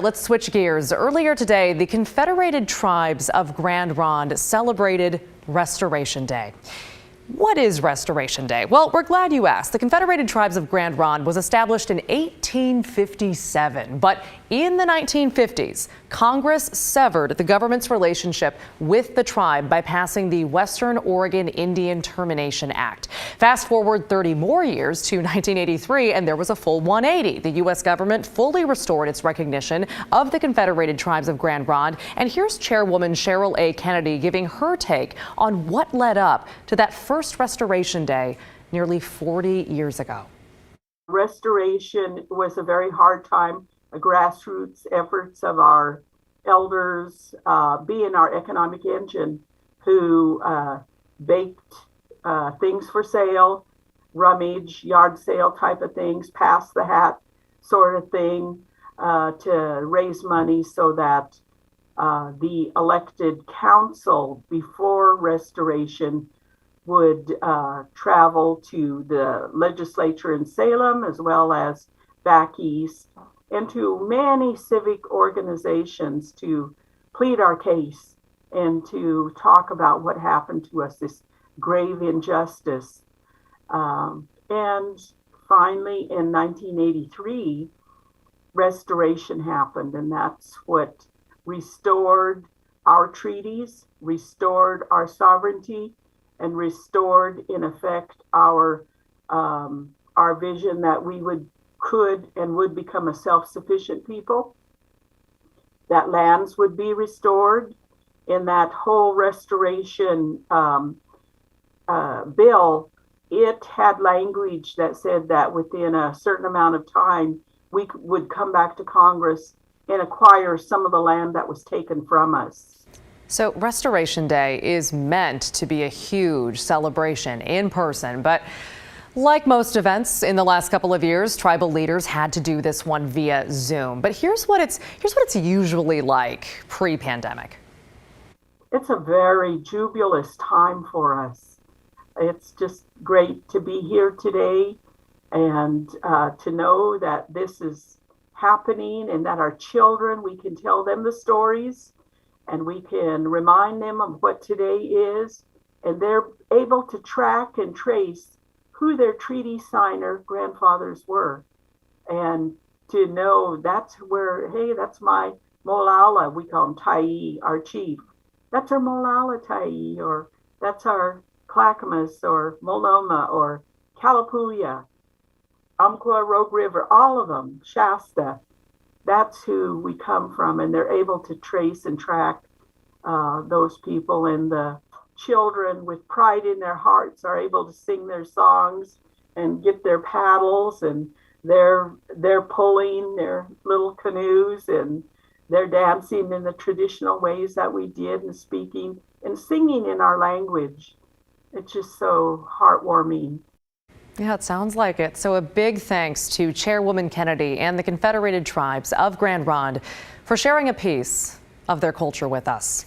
Let's switch gears. Earlier today, the Confederated Tribes of Grand Ronde celebrated Restoration Day. What is Restoration Day? Well, we're glad you asked. The Confederated Tribes of Grand Ronde was established in 1857, but in the 1950s, Congress severed the government's relationship with the tribe by passing the Western Oregon Indian Termination Act. Fast forward 30 more years to 1983, and there was a full 180. The U.S. government fully restored its recognition of the Confederated Tribes of Grand Ronde, and here's Chairwoman Cheryl A. Kennedy giving her take on what led up to that first Restoration Day nearly 40 years ago. Restoration was a very hard time, a grassroots efforts of our elders, being our economic engine, who baked things for sale, rummage, yard sale type of things, pass the hat sort of thing, to raise money so that the elected council before Restoration would travel to the legislature in Salem as well as back east and to many civic organizations to plead our case and to talk about what happened to us, this grave injustice. And finally, in 1983, Restoration happened, and that's what restored our treaties, restored our sovereignty, and restored, in effect, our vision that we could and would become a self-sufficient people, that lands would be restored. In that whole restoration bill, it had language that said that within a certain amount of time, we would come back to Congress and acquire some of the land that was taken from us. So Restoration Day is meant to be a huge celebration in person, but like most events in the last couple of years, tribal leaders had to do this one via Zoom. But here's what it's usually like pre-pandemic. It's a very jubilous time for us. It's just great to be here today and to know that this is happening and that our children, we can tell them the stories and we can remind them of what today is, and they're able to track and trace who their treaty signer grandfathers were, and to know that's where, hey, that's my Molala, we call him Tai, our chief. That's our Molala Tai, or that's our Clackamas, or Multnomah, or Kalapuya, Umpqua, Rogue River, all of them, Shasta. That's who we come from, and they're able to trace and track those people, and the children with pride in their hearts are able to sing their songs and get their paddles, and they're pulling their little canoes, and they're dancing in the traditional ways that we did, and speaking and singing in our language. It's just so heartwarming. Yeah, it sounds like it. So a big thanks to Chairwoman Kennedy and the Confederated Tribes of Grand Ronde for sharing a piece of their culture with us.